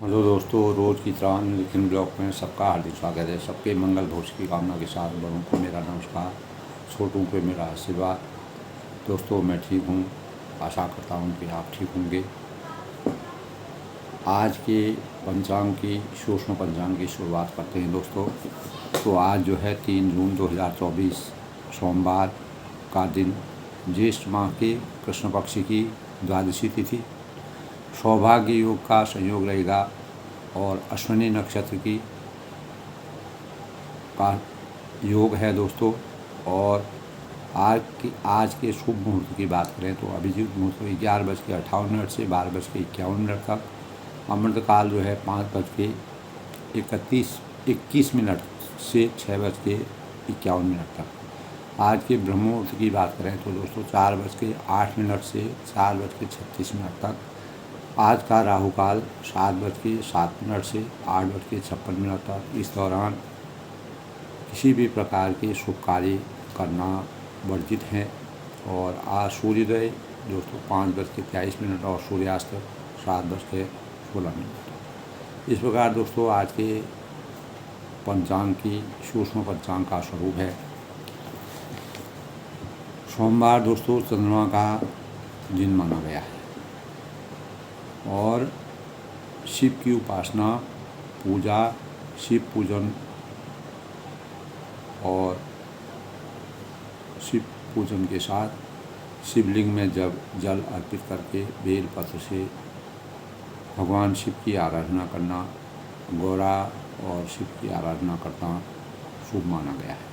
Hello दोस्तों, रोज़ की तरह लेकिन ब्लॉग में सबका हार्दिक स्वागत है। सबके मंगल भविष्य की कामना के साथ बड़ों को मेरा नमस्कार, छोटों को मेरा आशीर्वाद। दोस्तों, मैं ठीक हूँ, आशा करता हूँ कि आप ठीक होंगे। आज के पंचांग की सूक्ष्म पंचांग की शुरुआत करते हैं दोस्तों। तो आज जो है 3 जून 2024 सोमवार का दिन, ज्येष्ठ माह के कृष्ण पक्ष की द्वादशी तिथि, सौभाग्य योग का संयोग रहेगा और अश्विनी नक्षत्र की का योग है दोस्तों। और आज के शुभ मुहूर्त की बात करें तो अभिजीत मुहूर्त 11:58 से 12:51 तक। अमृतकाल जो है 5:21 से 6:51 तक। आज के ब्रह्म मुहूर्त की बात करें तो दोस्तों 4:08 से 4:36 तक। आज का राहु काल 7:07 से 8:56 तक। इस दौरान किसी भी प्रकार के शुभ कार्य करना वर्जित है। और आज सूर्योदय दोस्तों 5:23 और सूर्यास्त 7:16। इस प्रकार दोस्तों आज के पंचांग की सूक्ष्म पंचांग का स्वरूप है। सोमवार दोस्तों चंद्रमा का दिन माना गया है और शिव की उपासना, पूजा, शिव पूजन और शिव पूजन के साथ शिवलिंग में जब जल अर्पित करके बेल पत्र से भगवान शिव की आराधना करना, गौरा और शिव की आराधना करना शुभ माना गया है।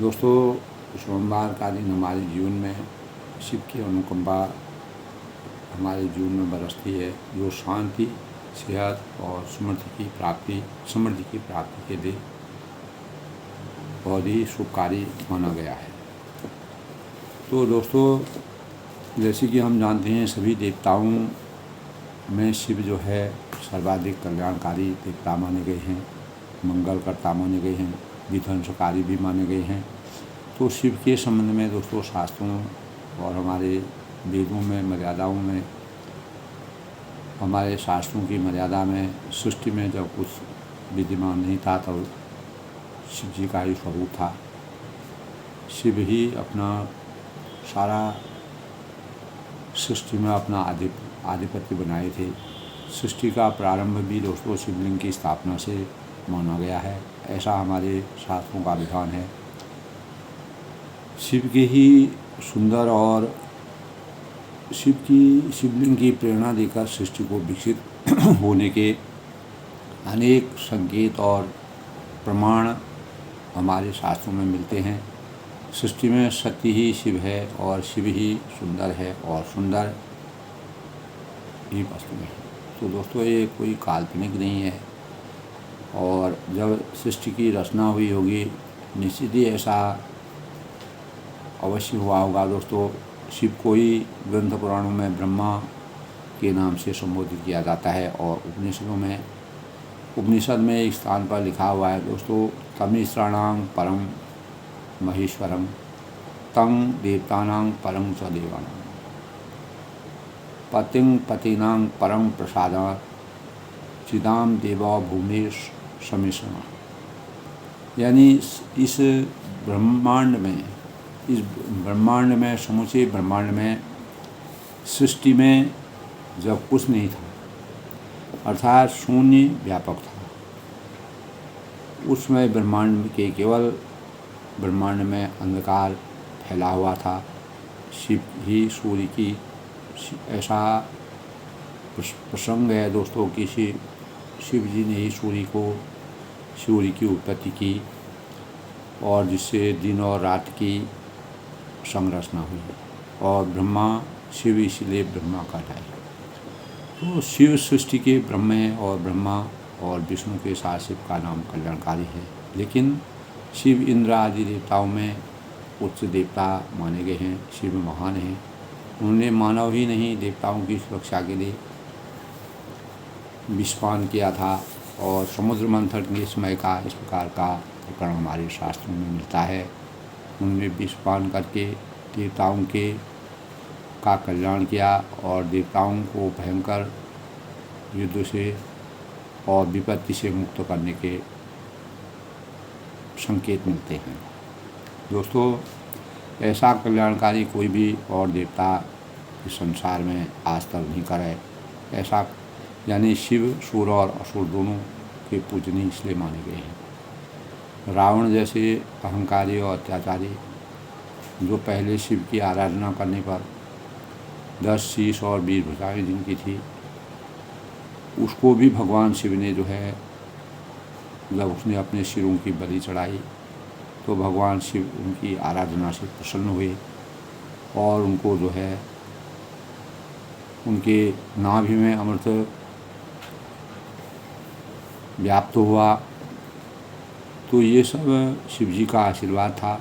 दोस्तों, सोमवार का दिन हमारे जीवन में शिव की अनुकंपा हमारे जीवन में बरसती है, जो शांति, सेहत और समृद्धि की प्राप्ति के लिए बहुत ही शुभकारी माना गया है। तो दोस्तों, जैसे कि हम जानते हैं सभी देवताओं में शिव जो है सर्वाधिक कल्याणकारी देवता माने गए हैं, मंगलकर्ता माने गए हैं, विध्वंसकारी भी माने गए हैं। तो शिव के संबंध में दोस्तों शास्त्रों और हमारे वेदों में मर्यादाओं में, हमारे शास्त्रों की मर्यादा में, सृष्टि में जब कुछ विद्यमान नहीं था तब शिव जी का ही स्वरूप था। शिव ही अपना सारा सृष्टि में अपना आधिपत्य बनाए थे। सृष्टि का प्रारंभ भी दोस्तों शिवलिंग की स्थापना से माना गया है, ऐसा हमारे शास्त्रों का विधान है। शिव के ही सुंदर और शिवलिंग की प्रेरणा देकर सृष्टि को विकसित होने के अनेक संकेत और प्रमाण हमारे शास्त्रों में मिलते हैं। सृष्टि में सत्य ही शिव है और शिव ही सुंदर है और सुंदर ही वस्तु है। तो दोस्तों, ये कोई काल्पनिक नहीं है। और जब सृष्टि की रचना हुई होगी, निश्चित ही ऐसा अवश्य हुआ होगा दोस्तों। शिव को ही ग्रंथ पुराणों में ब्रह्मा के नाम से संबोधित किया जाता है और उपनिषद में एक स्थान पर लिखा हुआ है दोस्तों, तमीश्राणां परम महेश्वरम तं देवतानां परं च देवानां पतिं पतीनां परं प्रसादात् चिदां देवा भूमिश समिश्रमा। यानी इस ब्रह्मांड में समूचे ब्रह्मांड में सृष्टि में जब कुछ नहीं था, अर्थात शून्य व्यापक था, उस समय ब्रह्मांड में अंधकार फैला हुआ था। शिव ही सूर्य की ऐसा प्रसंग है दोस्तों कि शिव जी ने ही सूर्य की उत्पत्ति की और जिससे दिन और रात की संरचना हुई। और ब्रह्मा शिव इसलिए ब्रह्मा कहलाए। तो शिव सृष्टि के ब्रह्म है और ब्रह्मा और विष्णु के साथ शिव का नाम कल्याणकारी है। लेकिन शिव इंद्र आदि देवताओं में उच्च देवता माने गए हैं। शिव महान हैं। उन्होंने मानव ही नहीं देवताओं की सुरक्षा के लिए विषपान किया था और समुद्र मंथन के समय का इस प्रकार का प्रकरण हमारे शास्त्रों में मिलता है। उन्होंने विषपान करके देवताओं का कल्याण किया और देवताओं को भयंकर युद्ध से और विपत्ति से मुक्त करने के संकेत मिलते हैं। दोस्तों, ऐसा कल्याणकारी कोई भी और देवता इस संसार में आज तक नहीं करे। ऐसा यानी शिव, सूर्य और असुर दोनों के पूजनीय इसलिए माने गए हैं। रावण जैसे अहंकारी और अत्याचारी जो पहले शिव की आराधना करने पर 10 शीश और 20 भुजाएं जिनकी थी, उसको भी भगवान शिव ने जो है, जब उसने अपने सिरों की बलि चढ़ाई तो भगवान शिव उनकी आराधना से प्रसन्न हुए और उनको जो है उनके नाभि में अमृत व्याप्त हुआ। तो ये सब शिव जी का आशीर्वाद था।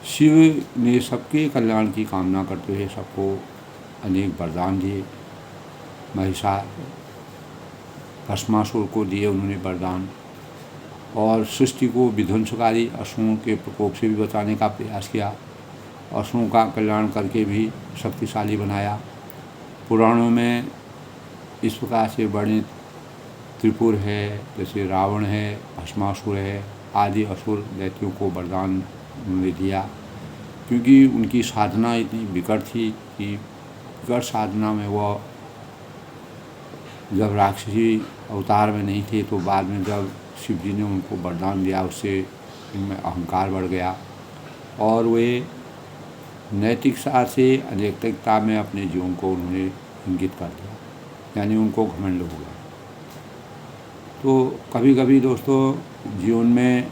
शिव ने सबके कल्याण की कामना करते हुए सबको अनेक वरदान दिए। भस्मासुर को दिए उन्होंने वरदान, और सृष्टि को विध्वंसकारी असुरों के प्रकोप से भी बचाने का प्रयास किया। असुरों का कल्याण करके भी शक्तिशाली बनाया। पुराणों में इस प्रकार से वर्णित त्रिपुर है, जैसे रावण है, भस्मासुर है, आदि असुर दैत्यों को वरदान उन्होंने दिया, क्योंकि उनकी साधना इतनी विकट थी कि विकट साधना में वह जब राक्षसी अवतार में नहीं थे तो बाद में जब शिव जी ने उनको वरदान दिया, उससे इनमें अहंकार बढ़ गया और वे नैतिकता से अनैतिकता में अपने जीवन को उन्होंने इंगित कर दिया, यानी उनको घमंड हो गया। तो कभी कभी दोस्तों, जीवन में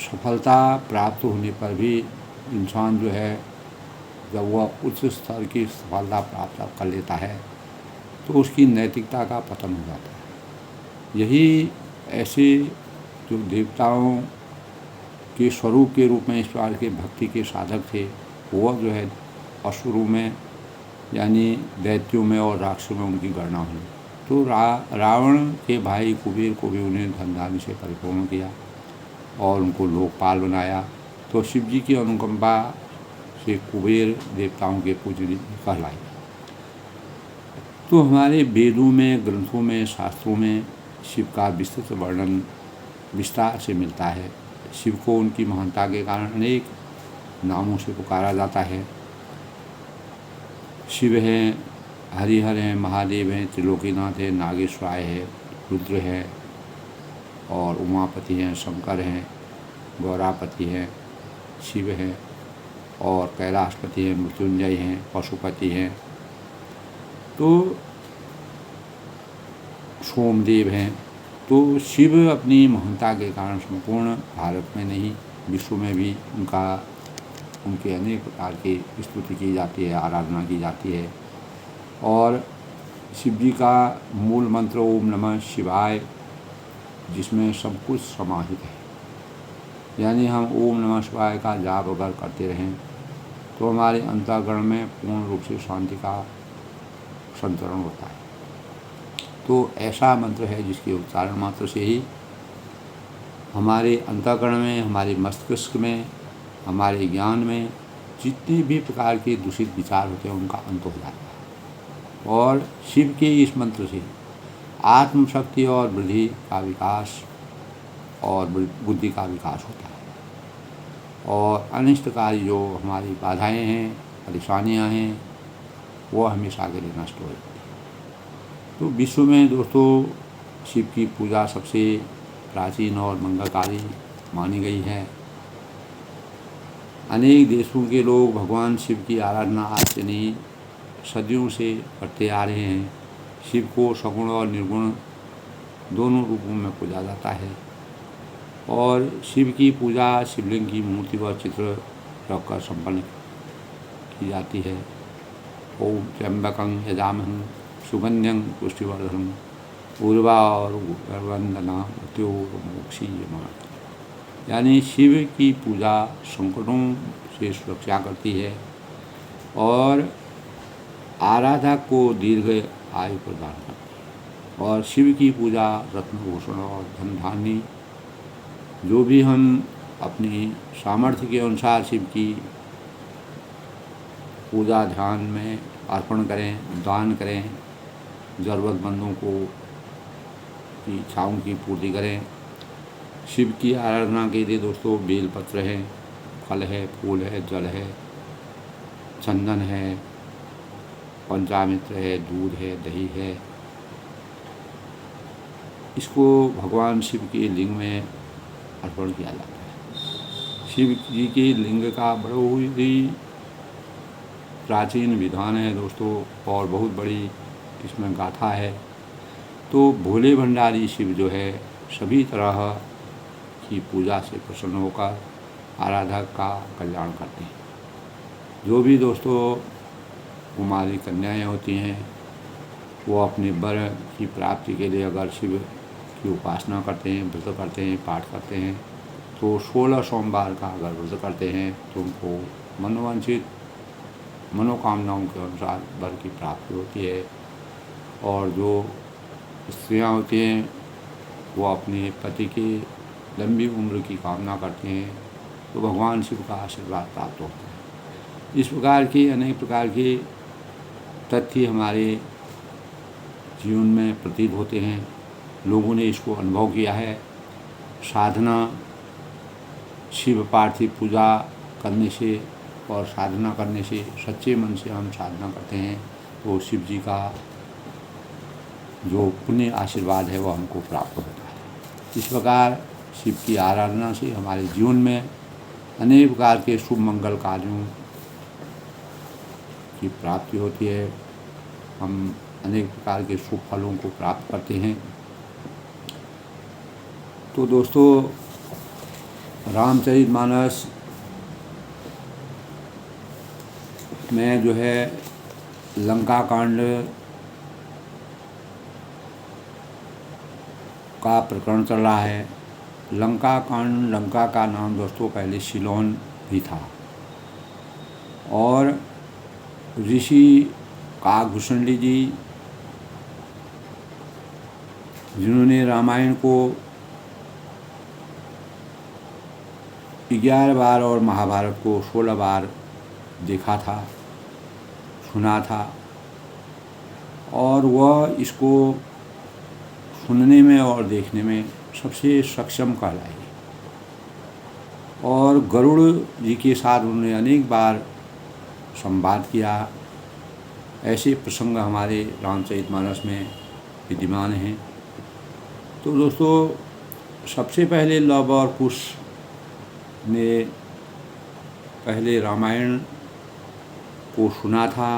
सफलता प्राप्त होने पर भी इंसान जो है, जब वह उच्च स्तर की सफलता प्राप्त कर लेता है तो उसकी नैतिकता का पतन हो जाता है। यही ऐसे जो देवताओं के स्वरूप के रूप में इस प्रकार के भक्ति के साधक थे, वह जो है असुरों में यानी दैत्यों में और राक्षसों में उनकी गणना हुई। तो रावण के भाई कुबेर को भी उन्हें धन धान्य से परिपूर्ण किया और उनको लोकपाल बनाया। तो शिव जी की अनुकंपा से कुबेर देवताओं के पूजनीय कहलाए। तो हमारे वेदों में, ग्रंथों में, शास्त्रों में शिव का विस्तृत वर्णन विस्तार से मिलता है। शिव को उनकी महानता के कारण अनेक नामों से पुकारा जाता है। शिव हैं, हरिहर हैं, महादेव हैं, त्रिलोकीनाथ हैं, नागेश्वराय है, रुद्र है और उमापति हैं, शंकर हैं, गौरापति हैं, शिव हैं और कैलाशपति हैं, मृत्युंजय हैं, पशुपति हैं, तो सोमदेव हैं। तो शिव अपनी महानता के कारण संपूर्ण भारत में नहीं, विश्व में भी उनके अनेक प्रकार की स्तुति की जाती है, आराधना की जाती है। और शिव जी का मूल मंत्र ओम नमः शिवाय, जिसमें सब कुछ समाहित है। यानी हम ओम नमः शिवाय का जाप अगर करते रहें तो हमारे अंतःकरण में पूर्ण रूप से शांति का संतरण होता है। तो ऐसा मंत्र है जिसके उच्चारण मात्र से ही हमारे अंतःकरण में, हमारे मस्तिष्क में, हमारे ज्ञान में जितने भी प्रकार के दूषित विचार होते हैं उनका अंत हो जाता है। और शिव के इस मंत्र से आत्मशक्ति और वृद्धि का विकास और बुद्धि का विकास होता है और अनिष्टकारी जो हमारी बाधाएं हैं, परेशानियां हैं, वो हमेशा के लिए नष्ट हो जाती है। तो विश्व में दोस्तों शिव की पूजा सबसे प्राचीन और मंगलकारी मानी गई है। अनेक देशों के लोग भगवान शिव की आराधना आज से नहीं, सदियों से करते आ रहे हैं। शिव को सगुण और निर्गुण दोनों रूपों में पूजा जाता है और शिव की पूजा शिवलिंग की मूर्ति व चित्र रखकर संपन्न की जाती है। ओम त्र्यंबकं यजामहं सुगंध्यं पुष्टिवर्धनम् उर्वारुकवंदना मृत्योर्मुक्षीयमामृतात्। यानी शिव की पूजा संकटों से सुरक्षा करती है और आराधक को दीर्घ आयु प्रदान करती है। और शिव की पूजा रत्नभूषण और धन धान्य जो भी हम अपनी सामर्थ्य के अनुसार शिव की पूजा ध्यान में अर्पण करें, दान करें, ज़रूरतमंदों को की इच्छाओं की पूर्ति करें। शिव की आराधना के लिए दोस्तों बेलपत्र है, फल है, फूल है, जल है, चंदन है, पंचामृत है, दूध है, दही है। इसको भगवान शिव के लिंग में अर्पण किया जाता है। शिव जी के लिंग का बड़ा ही प्राचीन विधान है दोस्तों, और बहुत बड़ी इसमें गाथा है। तो भोले भंडारी शिव जो है सभी तरह की पूजा से प्रसन्न होकर आराधक का कल्याण करते हैं। जो भी दोस्तों कुमारी कन्याएं होती हैं वो अपने वर की प्राप्ति के लिए अगर शिव की उपासना करते हैं, व्रत करते हैं, पाठ करते हैं, तो 16 सोमवार का अगर व्रत करते हैं तो उनको मनोवांछित मनोकामनाओं के अनुसार वर की प्राप्ति होती है। और जो स्त्रियां होती हैं वो अपने पति की लंबी उम्र की कामना करती हैं तो भगवान शिव का आशीर्वाद प्राप्त होता है। इस प्रकार की अनेक प्रकार के तथ्य हमारे जीवन में प्रतीत होते हैं। लोगों ने इसको अनुभव किया है। साधना, शिव पार्थिव पूजा करने से और साधना करने से, सच्चे मन से हम साधना करते हैं तो शिव जी का जो पुण्य आशीर्वाद है वो हमको प्राप्त होता है। इस प्रकार शिव की आराधना से हमारे जीवन में अनेक प्रकार के शुभ मंगल कार्यों की प्राप्ति होती है। हम अनेक प्रकार के शुभ फलों को प्राप्त करते हैं। तो दोस्तों रामचरितमानस में जो है लंका कांड का प्रकरण चल रहा है। लंका कांड, लंका का नाम दोस्तों पहले सिलोन भी था, और ऋषि काकभूषणी जी जिन्होंने रामायण को 11 बार और महाभारत को 16 बार देखा था, सुना था, और वह इसको सुनने में और देखने में सबसे सक्षम कहलाई। और गरुड़ जी के साथ उन्होंने अनेक बार संवाद किया। ऐसे प्रसंग हमारे रामचरितमानस में विद्यमान हैं। तो दोस्तों सबसे पहले लव और कुश ने पहले रामायण को सुना था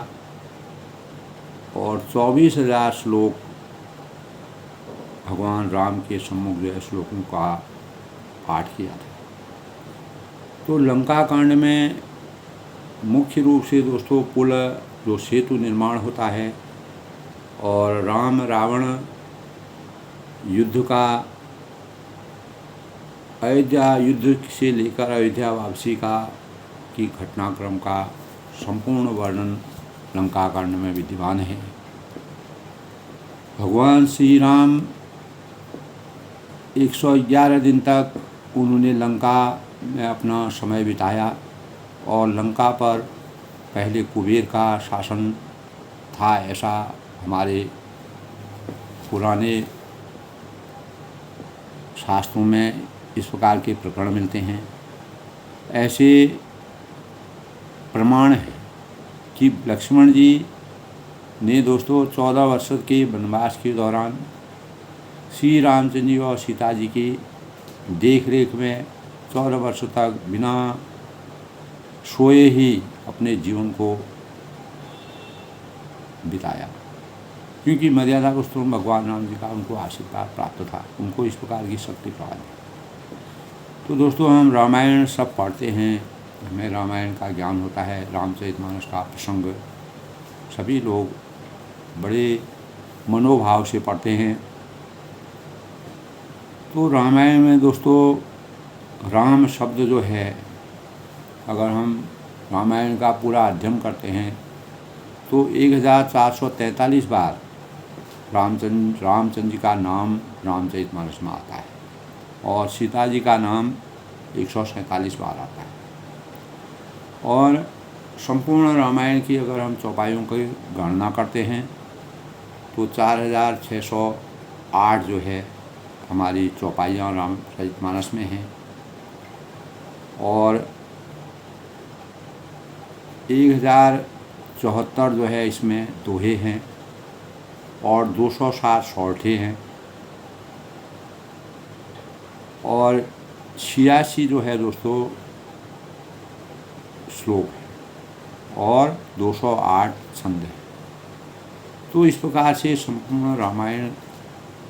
और 24,000 श्लोक भगवान राम के सम्मुख जो है श्लोकों का पाठ किया था। तो लंका कांड में मुख्य रूप से दोस्तों पुल जो सेतु निर्माण होता है और राम रावण युद्ध का, अयोध्या युद्ध से लेकर अयोध्या वापसी का की घटनाक्रम का संपूर्ण वर्णन लंका कांड में विद्यमान है। भगवान श्री राम 111 दिन तक उन्होंने लंका में अपना समय बिताया और लंका पर पहले कुबेर का शासन था, ऐसा हमारे पुराने शास्त्रों में इस प्रकार के प्रकरण मिलते हैं। ऐसे प्रमाण है कि लक्ष्मण जी ने दोस्तों 14 वर्ष के वनवास के दौरान श्री रामचंद्र जी और सीता जी की देख रेख में 14 वर्ष तक बिना सोए ही अपने जीवन को बिताया, क्योंकि मर्यादा पुरुषोत्तम भगवान राम जी का उनको आशीर्वाद प्राप्त था, उनको इस प्रकार की शक्ति प्राप्त है। तो दोस्तों हम रामायण सब पढ़ते हैं, हमें रामायण का ज्ञान होता है, रामचरितमानस का प्रसंग सभी लोग बड़े मनोभाव से पढ़ते हैं। तो रामायण में दोस्तों राम शब्द जो है, अगर हम रामायण का पूरा अध्ययन करते हैं तो 1443 बार रामचंद्र जी का नाम रामचरितमानस में आता है और सीता जी का नाम 147 बार आता है। और संपूर्ण रामायण की अगर हम चौपाइयों की गणना करते हैं तो 4608 जो है हमारी चौपाइयाँ रामचरितमानस में हैं, और 1074 जो है इसमें दोहे हैं, और 260 शॉर्टे हैं, और 86 जो है दोस्तों श्लोक है, और 208 छंद है। तो इस प्रकार से संपूर्ण रामायण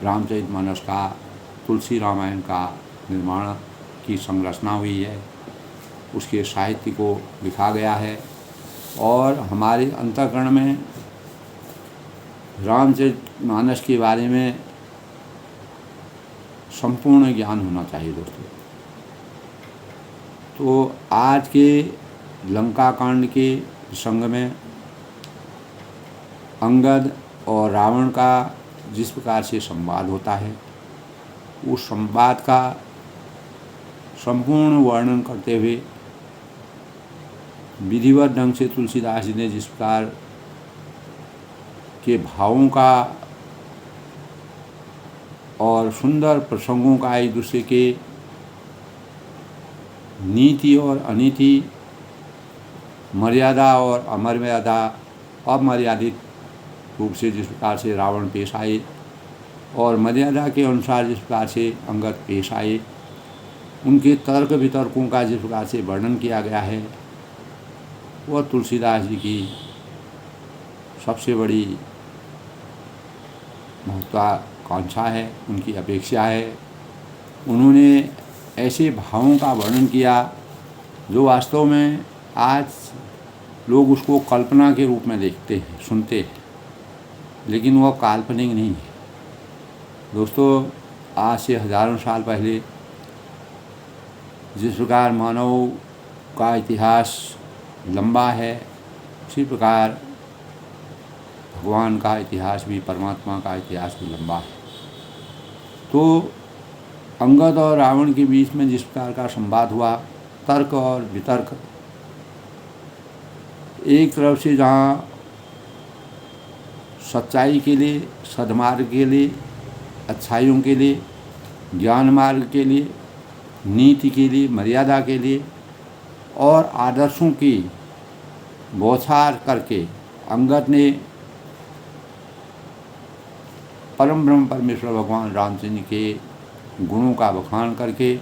रामचरितमानस का, तुलसी रामायण का निर्माण की संरचना हुई है, उसके साहित्य को लिखा गया है। और हमारे अंतःकरण में रामचरितमानस के बारे में संपूर्ण ज्ञान होना चाहिए दोस्तों। तो आज के लंका कांड के प्रसंग में अंगद और रावण का जिस प्रकार से संवाद होता है, उस संवाद का संपूर्ण वर्णन करते हुए विधिवत ढंग से तुलसीदास जी ने जिस प्रकार के भावों का और सुंदर प्रसंगों का एक दूसरे के नीति और अनीति, मर्यादा और अमर्यादा, अमर्यादित रूप से जिस प्रकार से रावण पेश आए और मर्यादा के अनुसार जिस प्रकार से अंगद पेश आए, उनके तर्क वितर्कों का जिस प्रकार से वर्णन किया गया है, वह तुलसीदास जी की सबसे बड़ी महत्वाकांक्षा है, उनकी अपेक्षा है। उन्होंने ऐसे भावों का वर्णन किया जो वास्तव में आज लोग उसको कल्पना के रूप में देखते हैं, सुनते हैं, लेकिन वह काल्पनिक नहीं है दोस्तों। आज से हजारों साल पहले जिस प्रकार मानव का इतिहास लंबा है, उसी प्रकार भगवान का इतिहास भी, परमात्मा का इतिहास भी लंबा है। तो अंगद और रावण के बीच में जिस प्रकार का संवाद हुआ, तर्क और वितर्क, एक तरफ से जहाँ सच्चाई के लिए, सद्मार्ग के लिए, अच्छाइयों के लिए, ज्ञान मार्ग के लिए, नीति के लिए, मर्यादा के लिए और आदर्शों की बौछार करके अंगद ने परम ब्रह्म परमेश्वर भगवान रामचंद्र के गुणों का बखान करके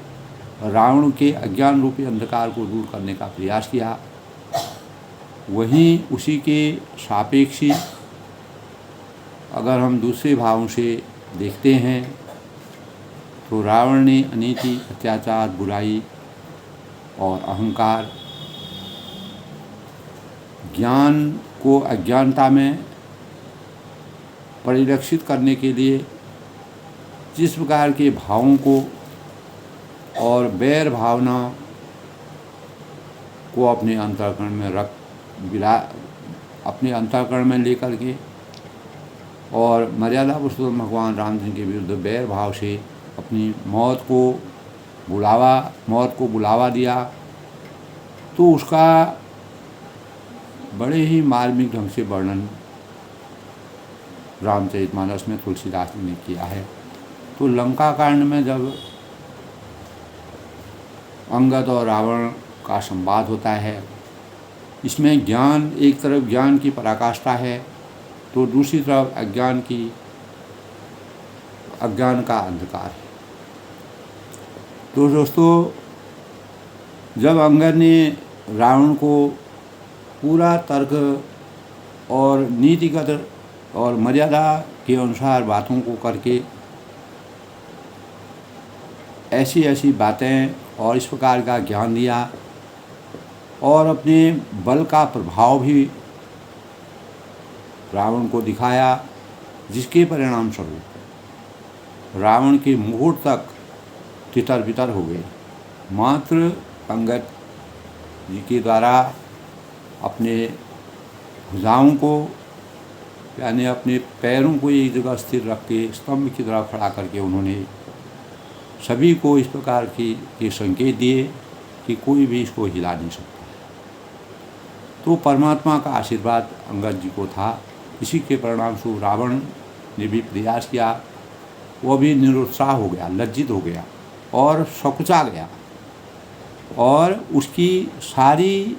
रावण के अज्ञान रूपी अंधकार को दूर करने का प्रयास किया। वहीं उसी के सापेक्षी अगर हम दूसरे भावों से देखते हैं तो रावण ने अनीति, अत्याचार, बुराई और अहंकार, ज्ञान को अज्ञानता में परिलक्षित करने के लिए जिस प्रकार के भावों को और वैर भावना को अपने अंतःकरण में अपने अंतःकरण में लेकर के और मर्यादा पुरुषोत्तम भगवान रामचंद्र के विरुद्ध वैर भाव से अपनी मौत को बुलावा दिया, तो उसका बड़े ही मार्मिक ढंग से वर्णन रामचरितमानस में तुलसीदास ने किया है। तो लंका कांड में जब अंगद और रावण का संवाद होता है, इसमें ज्ञान, एक तरफ ज्ञान की पराकाष्ठा है तो दूसरी तरफ अज्ञान का अंधकार है। तो दोस्तों, जब अंगद ने रावण को पूरा तर्क और नीतिगत और मर्यादा के अनुसार बातों को करके ऐसी ऐसी बातें और इस प्रकार का ज्ञान दिया और अपने बल का प्रभाव भी रावण को दिखाया, जिसके परिणाम स्वरूप रावण के मुकुट तक तितर बितर हो गए। मात्र अंगद जी के द्वारा अपने भुजाओं को, यानी अपने पैरों को एक जगह स्थिर रख के स्तंभ की तरह खड़ा करके उन्होंने सभी को इस प्रकार के संकेत दिए कि कोई भी इसको हिला नहीं सकता। तो परमात्मा का आशीर्वाद अंगद जी को था। इसी के परिणाम स्वरूप रावण ने भी प्रयास किया, वो भी निरुत्साह हो गया, लज्जित हो गया और सकुचा गया। और उसकी सारी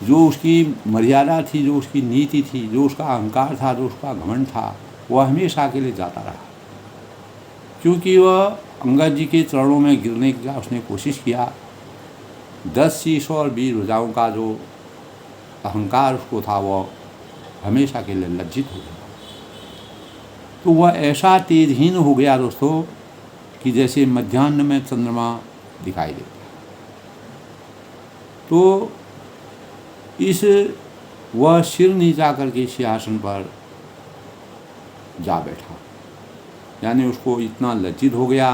जो उसकी मर्यादा थी, जो उसकी नीति थी, जो उसका अहंकार था, जो उसका घमंड था, वह हमेशा के लिए जाता रहा। क्योंकि वह अंगद जी के चरणों में गिरने का उसने कोशिश किया। 10 शीश और 20 भुजाओं का जो अहंकार उसको था, वह हमेशा के लिए लज्जित हो गया। तो वह ऐसा तेजहीन हो गया दोस्तों कि जैसे मध्याह्न में चंद्रमा दिखाई देता। तो इस वह सिर नीचा करके सिंहासन पर जा बैठा, यानी उसको इतना लज्जित हो गया।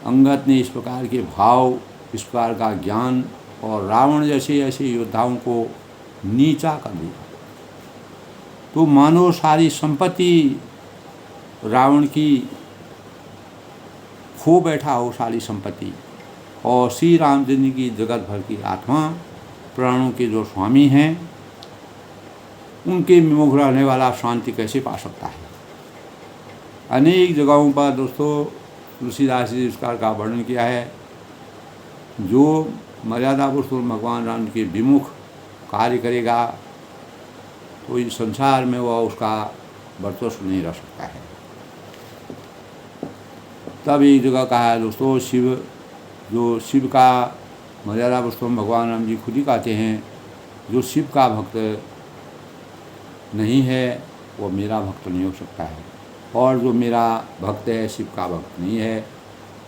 अंगद ने इस प्रकार के भाव, इस प्रकार का ज्ञान और रावण जैसे ऐसे योद्धाओं को नीचा कर दिया। तो मानो सारी संपत्ति रावण की खो बैठा हो, सारी संपत्ति, और श्री रामचंद्र की जगत भर की आत्मा, प्राणों के जो स्वामी हैं, उनके विमुख रहने वाला शांति कैसे पा सकता है। अनेक जगहों पर दोस्तों तुलसीदास जी इस प्रकार का वर्णन किया है। जो मर्यादा पुरुषोत्तम भगवान राम के विमुख कार्य करेगा तो इस संसार में वह उसका वर्चस्व नहीं रह सकता है। तब एक जगह कहा है दोस्तों, जो शिव का मर्यादा पुरुषोत्तम भगवान राम जी खुद ही कहते हैं, जो शिव का भक्त नहीं है वो मेरा भक्त नहीं हो सकता है, और जो मेरा भक्त है शिव का भक्त नहीं है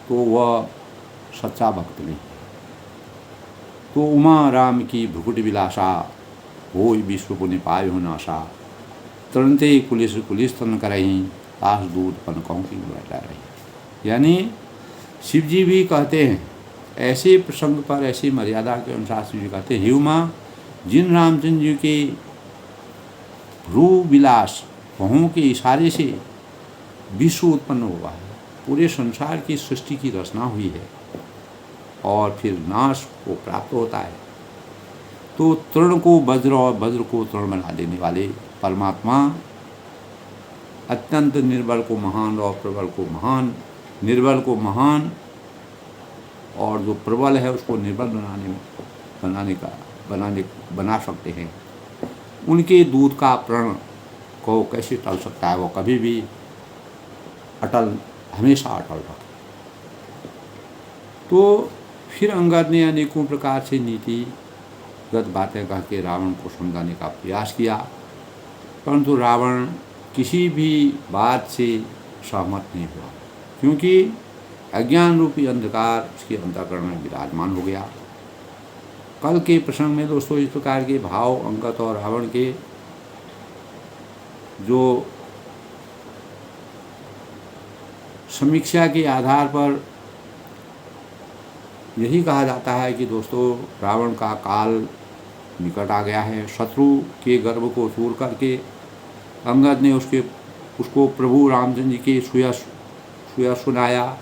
तो वह सच्चा भक्त नहीं है। तो उमा राम की भ्रुकुट विलासा, हो विश्व को निपाय हो नाशा, तुरंते कुलिस तन करही, तास दूध पन कहूँ की बैठा रही। यानी शिव जी भी कहते हैं ऐसे प्रसंग पर, ऐसी मर्यादा के अनुसार शिव जी कहते हैं, हे उमा, जिन रामचंद्र जी के भ्रू विलास भवों के इशारे से विश्व उत्पन्न हुआ है, पूरे संसार की सृष्टि की रचना हुई है और फिर नाश को प्राप्त होता है, तो तृण को वज्र और वज्र को तृण बना देने वाले परमात्मा अत्यंत निर्बल को महान और प्रबल को महान, निर्बल को महान और जो प्रबल है उसको निर्बल बना सकते हैं। उनके दूध का प्रण को कैसे टल सकता है, वो कभी भी अटल, हमेशा अटल रहा। तो फिर अंगद ने अनेकों प्रकार से नीतिगत बातें कह के रावण को समझाने का प्रयास किया, परंतु रावण किसी भी बात से सहमत नहीं हुआ, क्योंकि अज्ञान रूपी अंधकार उसके अंतःकरण में विराजमान हो गया। कल के प्रसंग में दोस्तों इस प्रकार के भाव अंगद और रावण के जो समीक्षा के आधार पर यही कहा जाता है कि दोस्तों रावण का काल निकट आ गया है। शत्रु के गर्भ को चूर करके अंगद ने उसको प्रभु रामचंद्र जी के सुया सुनाया,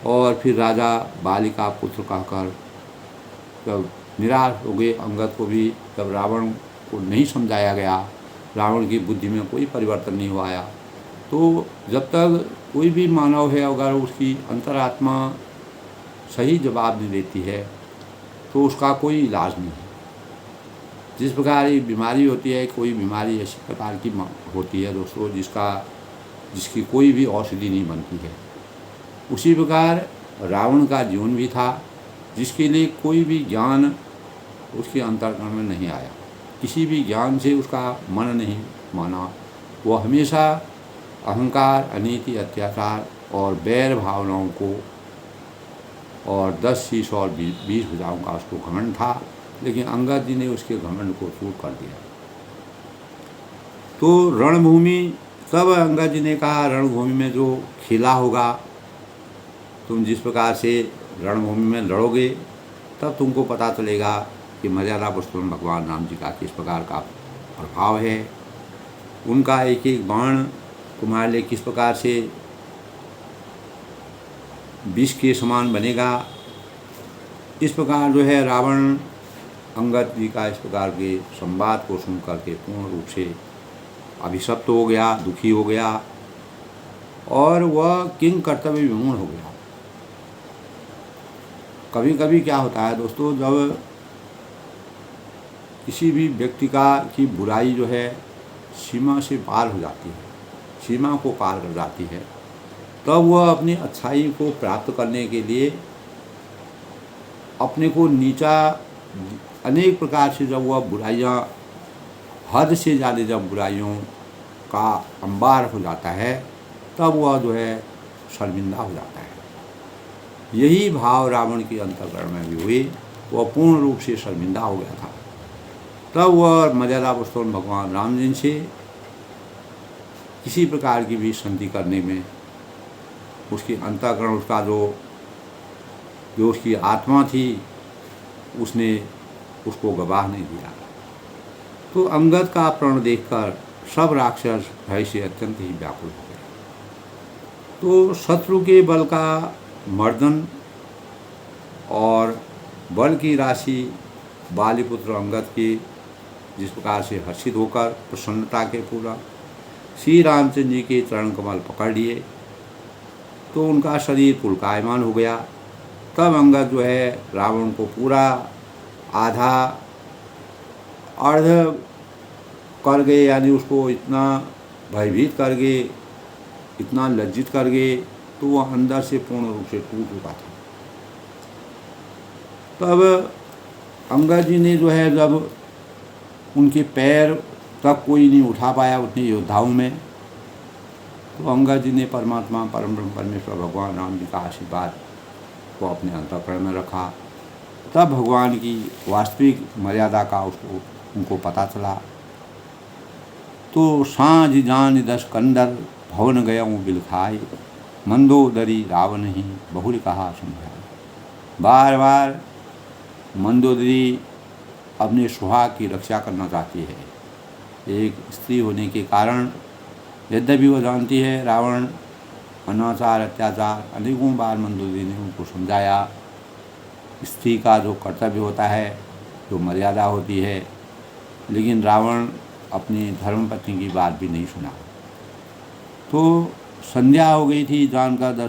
और फिर राजा बाली का पुत्र कहकर जब निराश हो गए अंगद को भी, जब रावण को नहीं समझाया गया, रावण की बुद्धि में कोई परिवर्तन नहीं हुआ आया, तो जब तक कोई भी मानव है अगर उसकी अंतरात्मा सही जवाब नहीं देती है तो उसका कोई इलाज नहीं है। जिस प्रकार ये बीमारी होती है, कोई बीमारी ऐसी प्रकार की होती है दोस्तों जिसकी कोई भी औषधि नहीं बनती है, उसी प्रकार रावण का जीवन भी था, जिसके लिए कोई भी ज्ञान उसके अंतर्करण में नहीं आया, किसी भी ज्ञान से उसका मन नहीं माना। वो हमेशा अहंकार, अनीति, अत्याचार और बैर भावनाओं को और 10 शीश और 20 भुजाओं का उसको घमंड था, लेकिन अंगद जी ने उसके घमंड को चूर कर दिया। तो रणभूमि, तब अंगद जी ने कहा रणभूमि में जो खेला होगा, तुम जिस प्रकार से रणभूमि में लड़ोगे तब तुमको पता चलेगा कि मर्यादा पुरुषोत्तम भगवान राम जी का किस प्रकार का प्रभाव है। उनका एक एक बाण तुम्हारे लिए किस प्रकार से विष के समान बनेगा। इस प्रकार जो है रावण अंगद जी का इस प्रकार के संवाद को सुन करके पूर्ण रूप से अभिशप्त हो गया, दुखी हो गया और वह किंग कर्तव्य विमूढ़ हो गया। कभी कभी क्या होता है दोस्तों, जब किसी भी व्यक्ति की बुराई जो है सीमा से पार हो जाती है, सीमा को पार कर जाती है, तब वह अपनी अच्छाई को प्राप्त करने के लिए अपने को नीचा अनेक प्रकार से, जब वह बुराइयां हद से ज़्यादा, जब बुराइयों का अंबार हो जाता है, तब वह जो है शर्मिंदा हो जाता है। यही भाव रावण के अंतःकरण में भी हुए। वह पूर्ण रूप से शर्मिंदा हो गया था। तब वह मर्यादा पुरुषोत्तम भगवान राम जी से किसी प्रकार की भी संधि करने में, उसके अंतःकरण, उसका जो उसकी आत्मा थी, उसने उसको गवाह नहीं दिया। तो अंगद का प्रण देखकर सब राक्षस भय से अत्यंत ही व्याकुल हो गए। तो शत्रु के बल का मर्दन और बल की राशि बालीपुत्र अंगद के जिस प्रकार से हर्षित होकर प्रसन्नता के पूरा श्री रामचंद्र जी के चरण कमल पकड़ लिए, तो उनका शरीर पुलकायमान हो गया। तब अंगद जो है रावण को पूरा आधा अर्ध कर गए, यानी उसको इतना भयभीत कर गए, इतना लज्जित कर गए, तो वह अंदर से पूर्ण रूप से टूट चुका था। तब अंगद जी ने जो है, जब उनके पैर तक कोई नहीं उठा पाया उतने योद्धाओं में, तो अंगद जी ने परमात्मा परम ब्रह्म परमेश्वर भगवान राम जी का आशीर्वाद को अपने अंतःकरण में रखा। तब भगवान की वास्तविक मर्यादा का उनको पता चला। तो सांझ जान दस कंदर भवन गयऊँ बिलखाए, मंदोदरी रावण ही बहुल कहा समझाए। बार बार मंदोदरी अपने सुहाग की रक्षा करना चाहती है। एक स्त्री होने के कारण, यद्यपि वो जानती है रावण अनाचार अत्याचार, अनेकों बार मंदोदरी ने उनको समझाया, स्त्री का जो कर्तव्य होता है, जो मर्यादा होती है, लेकिन रावण अपनी धर्मपत्नी की बात भी नहीं सुना। तो संध्या हो गई थी, जानकर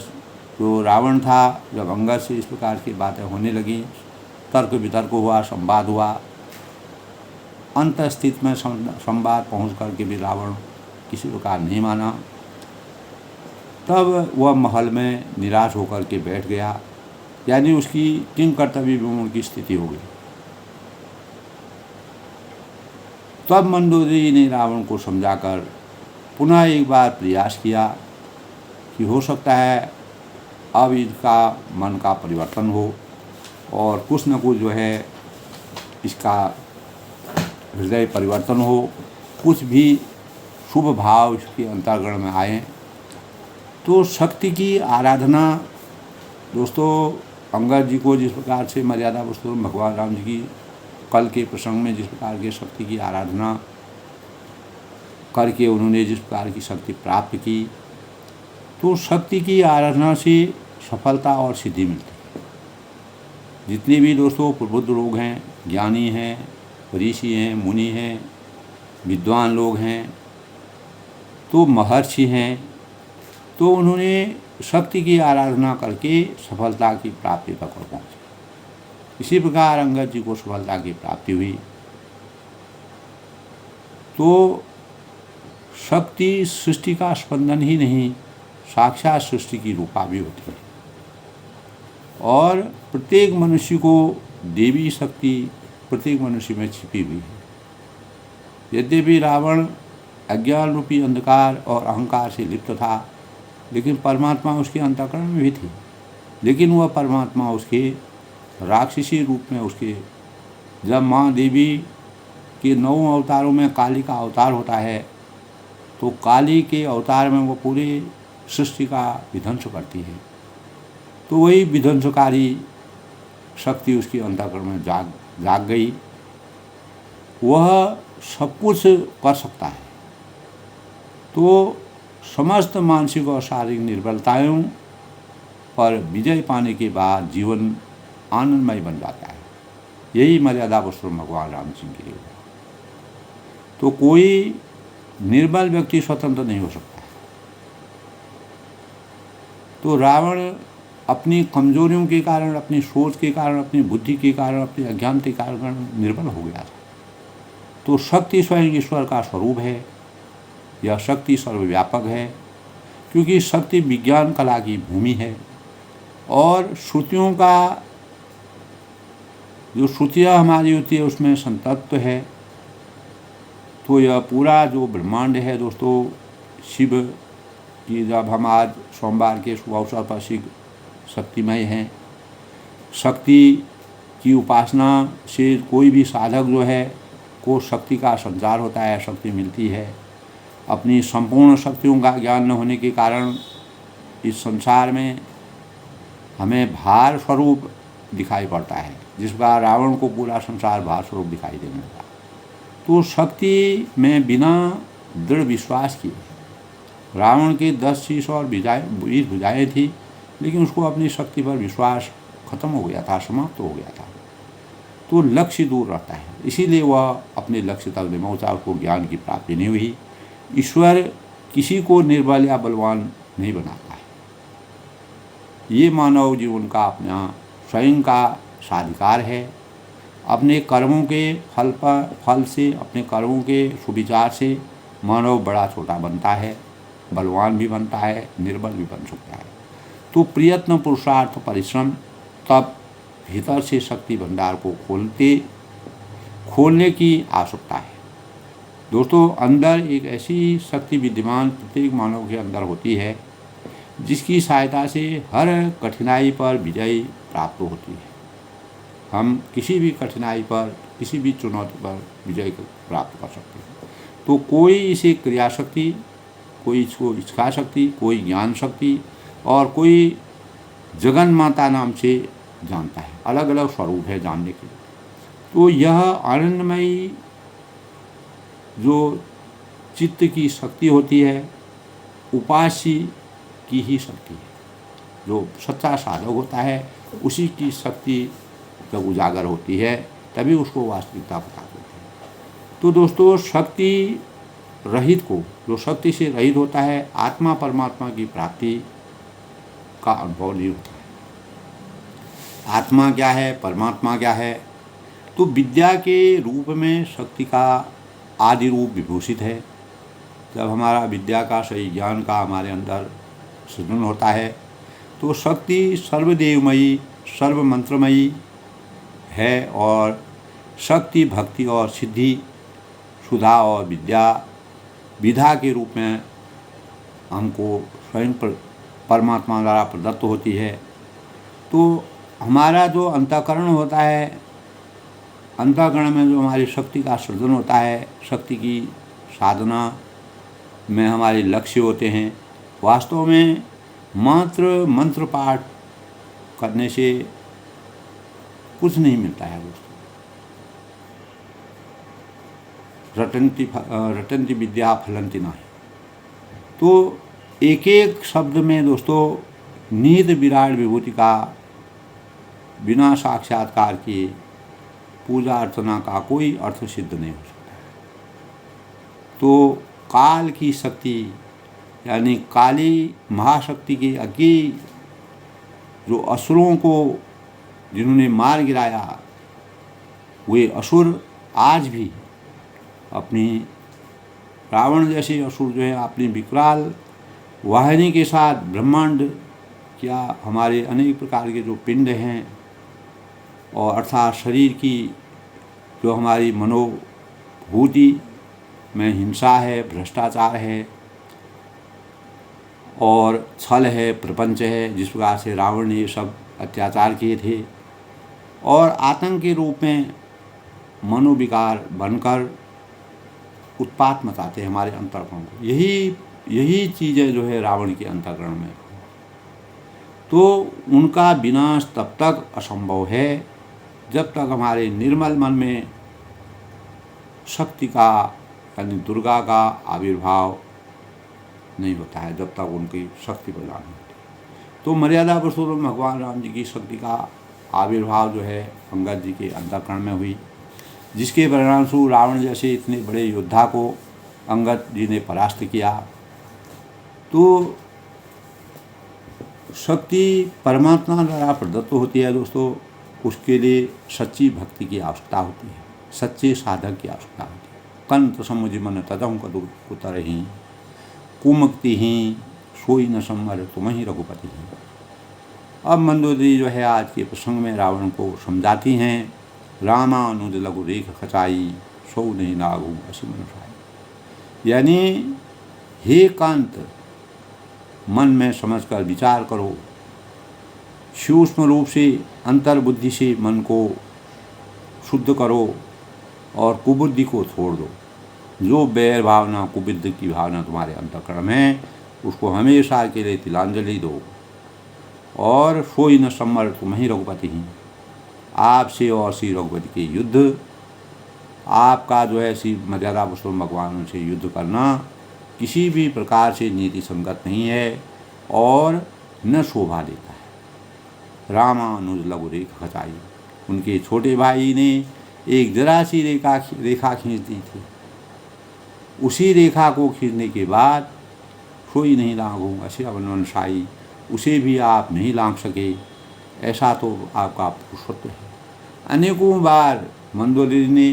जो रावण था, जब अंगद से इस प्रकार की बातें होने लगी, तर्क वितर्क हुआ, संवाद हुआ। अंत स्थिति में संवाद पहुँच करके भी रावण किसी प्रकार नहीं माना। तब वह महल में निराश होकर के बैठ गया, यानी उसकी किंग कर्तव्य विमूढ़ की स्थिति हो गई। तब मंदोदरी ने रावण को समझाकर पुनः एक बार प्रयास किया कि हो सकता है अब इसका मन का परिवर्तन हो और कुछ न कुछ जो है इसका हृदय परिवर्तन हो, कुछ भी शुभ भाव इसके अंतर्गण में आए। तो शक्ति की आराधना दोस्तों, अंगद जी को जिस प्रकार से मर्यादा पुरुषोत्तम भगवान राम जी की कल के प्रसंग में जिस प्रकार की शक्ति की आराधना करके उन्होंने जिस प्रकार की शक्ति प्राप्त की, तो शक्ति की आराधना से सफलता और सिद्धि मिलती है। जितने भी दोस्तों प्रबुद्ध लोग हैं, ज्ञानी हैं, ऋषि हैं, मुनि हैं, विद्वान लोग हैं, तो महर्षि हैं, तो उन्होंने शक्ति की आराधना करके सफलता की प्राप्ति तक पहुँचे। इसी प्रकार अंगद जी को सफलता की प्राप्ति हुई। तो शक्ति सृष्टि का स्पंदन ही नहीं, साक्षात सृष्टि की रूपा भी होती है। और प्रत्येक मनुष्य को देवी शक्ति प्रत्येक मनुष्य में छिपी हुई है। यद्यपि रावण अज्ञान रूपी अंधकार और अहंकार से लिप्त था, लेकिन परमात्मा उसके अंतःकरण में भी थी। लेकिन वह परमात्मा उसके राक्षसी रूप में, उसके जब माँ देवी के 9 अवतारों में काली का अवतार होता है, तो काली के अवतार में वो पूरी सृष्टि का विध्वंस करती है। तो वही विध्वंसकारी शक्ति उसके अंतःकरण में जाग गई। वह सब कुछ कर सकता है। तो समस्त मानसिक और शारीरिक निर्बलताओं पर विजय पाने के बाद जीवन आनंदमय बन जाता है। यही मर्यादा पुरुषोत्तम भगवान राम सिंह के लिए। तो कोई निर्बल व्यक्ति स्वतंत्र नहीं हो सकता है। तो रावण अपनी कमजोरियों के कारण, अपनी सोच के कारण, अपनी बुद्धि के कारण, अपनी अज्ञान के कारण निर्बल हो गया था। तो शक्ति स्वयं ईश्वर का स्वरूप है। यह शक्ति सर्वव्यापक है, क्योंकि शक्ति विज्ञान कला की भूमि है। और श्रुतियों का जो श्रुतियाँ हमारी होती है उसमें संतत्व है। तो यह पूरा जो ब्रह्मांड है दोस्तों, शिव की, जब हम आज सोमवार के शुभ अवसर पर शिव शक्तिमय हैं, शक्ति की उपासना से कोई भी साधक जो है को शक्ति का संचार होता है, शक्ति मिलती है। अपनी संपूर्ण शक्तियों का ज्ञान न होने के कारण इस संसार में हमें भार स्वरूप दिखाई पड़ता है, जिस बार रावण को पूरा संसार भार स्वरूप दिखाई देने लगा। तो शक्ति में बिना दृढ़ विश्वास किए, रावण के 10 शीश और 20 भुजाएँ थी, लेकिन उसको अपनी शक्ति पर विश्वास खत्म हो गया था, समाप्त हो गया था। तो लक्ष्य दूर रहता है, इसीलिए वह अपने लक्ष्य तक नहीं पहुँचा, उसको ज्ञान की प्राप्ति नहीं हुई। ईश्वर किसी को निर्बल या बलवान नहीं बनाता है। ये मानव जीवन का अपना स्वयं का साधिकार है। अपने कर्मों के फल से, अपने कर्मों के सुविचार से मानव बड़ा छोटा बनता है, बलवान भी बनता है, निर्बल भी बन सकता है। तो प्रयत्न, पुरुषार्थ, परिश्रम, तब भीतर से शक्ति भंडार को खोलने की आवश्यकता है। दोस्तों, अंदर एक ऐसी शक्ति विद्यमान प्रत्येक मानव के अंदर होती है, जिसकी सहायता से हर कठिनाई पर विजय प्राप्त होती है। हम किसी भी कठिनाई पर, किसी भी चुनौती पर विजय प्राप्त कर सकते हैं। तो कोई इसे क्रिया शक्ति, कोई इसको इच्छा शक्ति, कोई ज्ञान शक्ति और कोई जगन माता नाम से जानता है। अलग अलग स्वरूप है जानने के। तो यह आनंदमयी जो चित्त की शक्ति होती है, उपास्य की ही शक्ति है। जो सच्चा साधक होता है उसी की शक्ति जब उजागर होती है तभी उसको वास्तविकता पता होती है। तो दोस्तों, शक्ति रहित को, जो शक्ति से रहित होता है, आत्मा परमात्मा की प्राप्ति का अनुभव नहीं होता है। आत्मा क्या है, परमात्मा क्या है? तो विद्या के रूप में शक्ति का आदि रूप विभूषित है। जब हमारा विद्या का, सही ज्ञान का हमारे अंदर सृजन होता है तो शक्ति सर्वदेवमयी, सर्वमंत्रमयी है। और शक्ति भक्ति और सिद्धि, सुधा और विधा के रूप में हमको स्वयं परमात्मा द्वारा प्रदत्त होती है। तो हमारा जो अंतःकरण होता है, अंतःकरण में जो हमारी शक्ति का सृजन होता है, शक्ति की साधना में हमारे लक्ष्य होते हैं। वास्तव में मात्र मंत्र पाठ करने से कुछ नहीं मिलता है दोस्तों। रटन्ति विद्या फलन्ति नाहि। तो एक एक शब्द में दोस्तों निहित विराट विभूति का बिना साक्षात्कार किए पूजा अर्चना का कोई अर्थ सिद्ध नहीं हो सकता है। तो काल की शक्ति यानी काली महाशक्ति के अज्ञे जो असुरों को जिन्होंने मार गिराया, वे असुर आज भी अपनी, रावण जैसे असुर जो है अपनी विकराल वाहिनी के साथ ब्रह्मांड क्या हमारे अनेक प्रकार के जो पिंड हैं, और अर्थात शरीर की जो हमारी मनोभूति में हिंसा है, भ्रष्टाचार है और छल है, प्रपंच है, जिस प्रकार से रावण ने ये सब अत्याचार किए थे, और आतंक के रूप में मनोविकार बनकर उत्पात मचाते हैं हमारे अंतःकरण को। यही चीज़ें जो है रावण के अंतःकरण में, तो उनका विनाश तब तक असंभव है जब तक हमारे निर्मल मन में शक्ति का यानी दुर्गा का आविर्भाव नहीं होता है, जब तक उनकी शक्ति प्रदान होती है। तो मर्यादा पुरुषोत्तम भगवान राम जी की शक्ति का आविर्भाव जो है अंगद जी के अंतःकरण में हुई, जिसके परिणामस्वरूप रावण जैसे इतने बड़े योद्धा को अंगद जी ने परास्त किया। तो शक्ति परमात्मा द्वारा प्रदत्त होती है दोस्तों, उसके लिए सच्ची भक्ति की आवश्यकता होती है, सच्चे साधक की आवश्यकता होती है। कंत समुझ मन तदम कदु कुतरहि, कुमक्ति ही सोई न सम्मर तुम ही रघुपति ही। अब मंदोदरी जो है आज के प्रसंग में रावण को समझाती हैं, रामानुज लघु रेख खचाई, सो नहीं लागू असी मनुषाई। यानी हे कांत, मन में समझकर विचार करो, सूक्ष्म रूप से अंतर्बुद्धि से मन को शुद्ध करो और कुबुद्धि को छोड़ दो। जो बैर भावना, कुबुद्धि की भावना तुम्हारे अंतःकरण में, उसको हमेशा के लिए तिलांजलि दो। और सोई न सम्मर तुम ही रघुपति ही, आपसे और श्री रघुपति के युद्ध, आपका जो है श्री मर्यादा पुरुषोत्तम भगवान से युद्ध करना किसी भी प्रकार से नीति संगत नहीं है और न शोभा देता है। रामानुज लघु रेखा खचाई, उनके छोटे भाई ने एक जरा सी रेखा खींच दी थी। उसी रेखा को खींचने के बाद सोई नहीं लांघू असी वनवंशाई, उसे भी आप नहीं लांघ सके, ऐसा तो आपका पुरुषत्व है। अनेकों बार मंदोदरी ने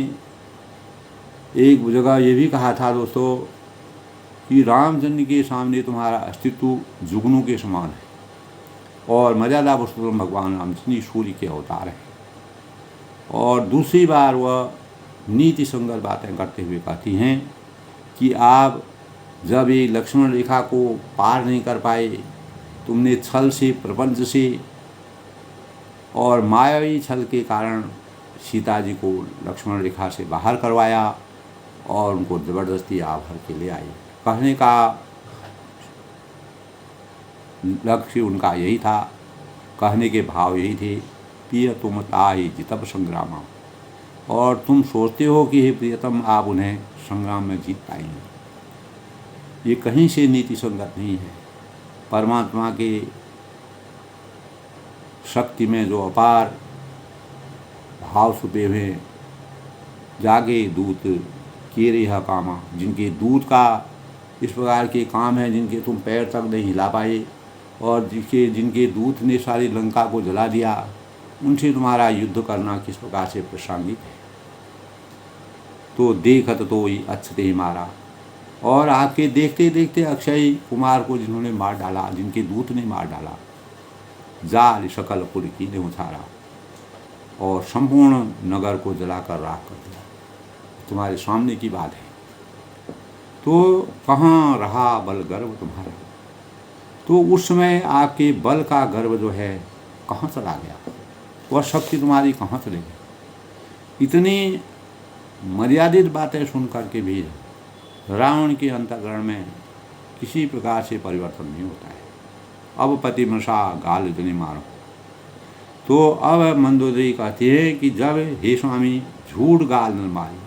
एक जगह ये भी कहा था दोस्तों कि रामचंद्र के सामने तुम्हारा अस्तित्व जुगनू के समान है और मर्यादा पुरुषोत्तम भगवान रामचंद्र सूर्य के अवतार हैं। और दूसरी बार वह नीति संगत बातें करते हुए कहती हैं कि आप जब ये लक्ष्मण रेखा को पार नहीं कर पाए, तुमने छल से, प्रपंच से और मायावी छल के कारण सीता जी को लक्ष्मण रेखा से बाहर करवाया और उनको ज़बरदस्ती आप भर के ले आई। कहने का लक्ष्य उनका यही था, कहने के भाव यही थे, प्रिय तुम ताहि जितब संग्रामा, और तुम सोचते हो कि हे प्रियतम आप उन्हें संग्राम में जीत पाएंगे। ये कहीं से नीति संगत नहीं है। परमात्मा के शक्ति में जो अपार भाव छुपे हुए, जागे दूत किए रेहा कामा, जिनके दूत का इस प्रकार के काम है जिनके तुम पैर तक नहीं हिला पाए और जिनके दूत ने सारी लंका को जला दिया, उनसे तुम्हारा युद्ध करना किस प्रकार से प्रासंगिक है। तो देखत तो ही अच्छते ही मारा, और आपके देखते देखते अक्षय कुमार को जिन्होंने मार डाला, जिनके दूत ने मार डाला, जाल सकल पुर की ने उछारा और संपूर्ण नगर को जलाकर राख कर दिया। तुम्हारे सामने की बात है। तो कहाँ रहा बल गर्व तुम्हारा। तो उस समय आपके बल का गर्व जो है कहाँ चला गया, वह शक्ति तुम्हारी कहाँ चली गई। इतनी मर्यादित बातें सुन करके भी रावण के अंतःकरण में किसी प्रकार से परिवर्तन नहीं होता है। अब पति मशा गाल इतनी मारो। तो अब मंदोदरी कहती है कि जब हे स्वामी झूठ गाल न मारी,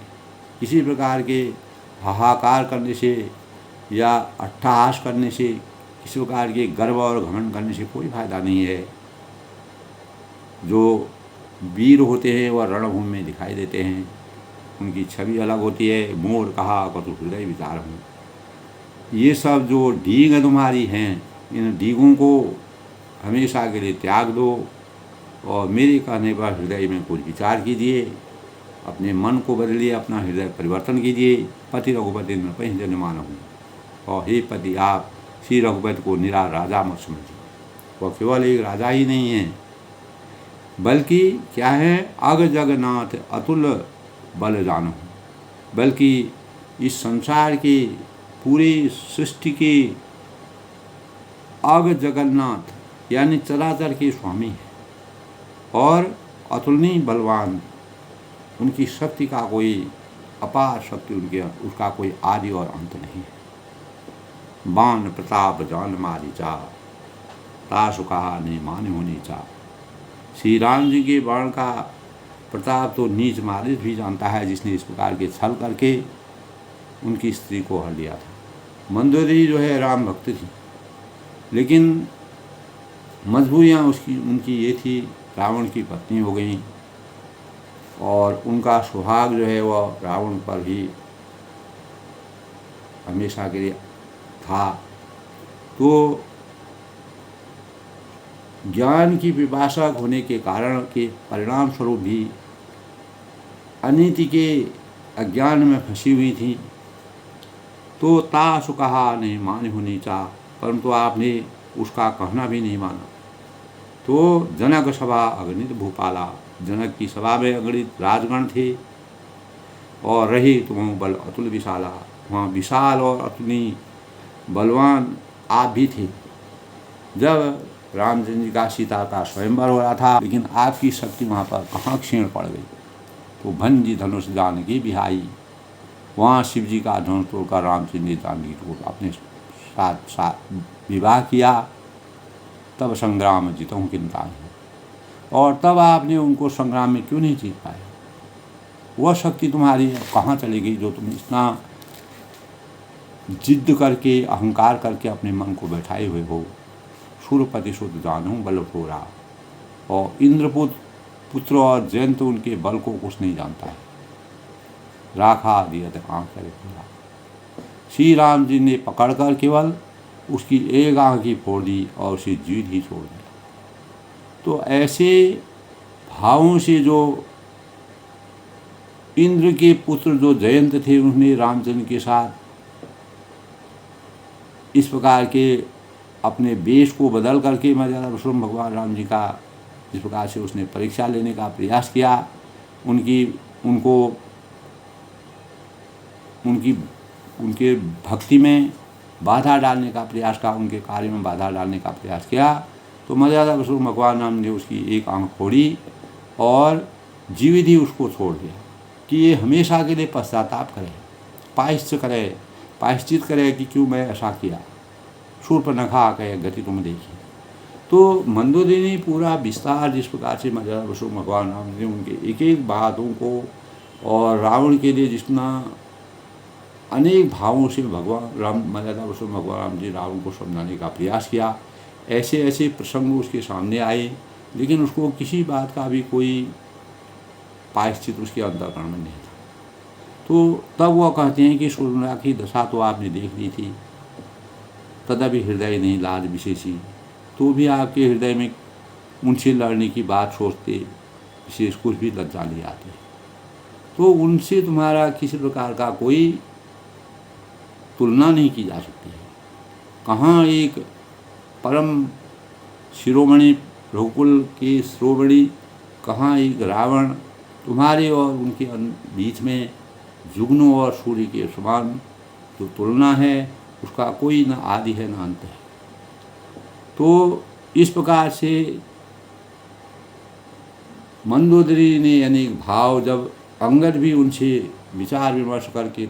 किसी प्रकार के हाहाकार करने से या अट्टहास करने से, किसी प्रकार के गर्व और घमंड करने से कोई फायदा नहीं है। जो वीर होते हैं वह रणभूमि में दिखाई देते हैं, उनकी छवि अलग होती है। मोर कहा कतु हृदय विचार हूँ। ये सब जो डींग तुम्हारी हैं, इन डींगों को हमेशा के लिए त्याग दो और मेरे कहने पर हृदय में कुछ विचार कीजिए, अपने मन को बदलिए, अपना हृदय परिवर्तन कीजिए। पति रघुपति में पही जन मानो हूँ, और हे पति आप श्री रघुपति को निरा राजा मत समझिए। वह केवल एक राजा ही नहीं है, बल्कि क्या है, अग जगन्नाथ अतुल बल जानो, बल्कि इस संसार की पूरी सृष्टि के अग जगन्नाथ यानी चराचर के स्वामी है और अतुलनीय बलवान। उनकी शक्ति का कोई अपार शक्ति, उनके उसका कोई आदि और अंत नहीं है। बाण प्रताप जान मारी चा, तासु कहा ने माने होनी चा। श्री राम जी के बाण का प्रताप तो नीच मारिच भी जानता है, जिसने इस प्रकार के छल करके उनकी स्त्री को हर लिया था। मंदोदरी जो है राम भक्त थी, लेकिन मजबूरियाँ उनकी ये थी, रावण की पत्नी हो गई और उनका सुहाग जो है वह रावण पर ही हमेशा के लिए था। तो ज्ञान की पिपासक होने के कारण के परिणाम स्वरूप भी अनीति के अज्ञान में फंसी हुई थी। तो तासु कहा नहीं मान होनी चाह, परंतु आपने उसका कहना भी नहीं माना। तो जनक सभा अगणित भूपाला, जनक की सभा में अगणित राजगण थे और रही तुम बल अतुल विशाला, वहाँ विशाल और अतुलनीय बलवान आप भी थे। जब रामचंद्र जी का सीता का स्वयंवर हो रहा था, लेकिन आपकी शक्ति वहाँ पर कहाँ क्षीण पड़ गई। तो भंजी धनुष जानकी बिहाई, वहाँ शिव जी का धनुष तोड़कर रामचंद्र जी जानकी को अपने साथ विवाह किया। तब संग्राम जीतों किनता है, और तब आपने उनको संग्राम में क्यों नहीं जीत पाए? वह शक्ति तुम्हारी कहाँ चली गई जो तुम इतना जिद्द करके अहंकार करके अपने मन को बैठाए हुए हो। सूर्यपति शुद्ध जानू बल ठोरा, और इंद्रपुत्र पुत्र और जयंत उनके बल को कुछ नहीं जानता है। राखा दिया आँख करे पूरा, श्री राम जी ने पकड़कर केवल उसकी एक आँख ही फोड़ दी और उसे जीवित ही छोड़ दिया। तो ऐसे भावों से जो इंद्र के पुत्र जो जयंत थे, उन्होंने रामचंद्र के साथ इस प्रकार के अपने वेश को बदल करके मर्यादा पुरुषोत्तम भगवान राम जी का जिस प्रकार से उसने परीक्षा लेने का प्रयास किया, उनके भक्ति में बाधा डालने का प्रयास किया, उनके कार्य में बाधा डालने का प्रयास किया, तो मर्यादा पुरुषोत्तम भगवान राम ने उसकी एक आंख फोड़ी और जीवित ही उसको छोड़ दिया कि ये हमेशा के लिए पश्चाताप करे, प्रायश्चित करे कि क्यों मैं ऐसा किया। शूर्पणखा कहे गति तुम देखी। तो मंदोदरी ने पूरा विस्तार जिस प्रकार से मर्यादा पुरुषोत्तम भगवान राम ने उनके एक एक बातों को और रावण के लिए जितना अनेक भावों से भगवान राम मर्यादा पुरुषोत्तम भगवान राम जी रावण को समझाने का प्रयास किया। ऐसे ऐसे प्रसंग उसके सामने आए, लेकिन उसको किसी बात का भी कोई प्रायश्चित उसके अंतःकरण में नहीं था। तो तब वह कहते हैं कि शूर्पणखा की दशा तो आपने देख ली थी, तदपि हृदय नहीं लाज विशेषी, तो भी आपके हृदय में उनसे लड़ने की बात सोचते विशेष कुछ भी लज्जा नहीं आती। तो उनसे तुम्हारा किसी प्रकार का कोई तुलना नहीं की जा सकती है। कहाँ एक परम शिरोमणि रघुकुल के श्रोमणि, कहाँ एक रावण, तुम्हारे और उनके बीच में जुगनू और सूर्य के समान जो तुलना है उसका कोई न आदि है न अंत है। तो इस प्रकार से मंदोदरी ने अनेक भाव, जब अंगद भी उनसे विचार विमर्श करके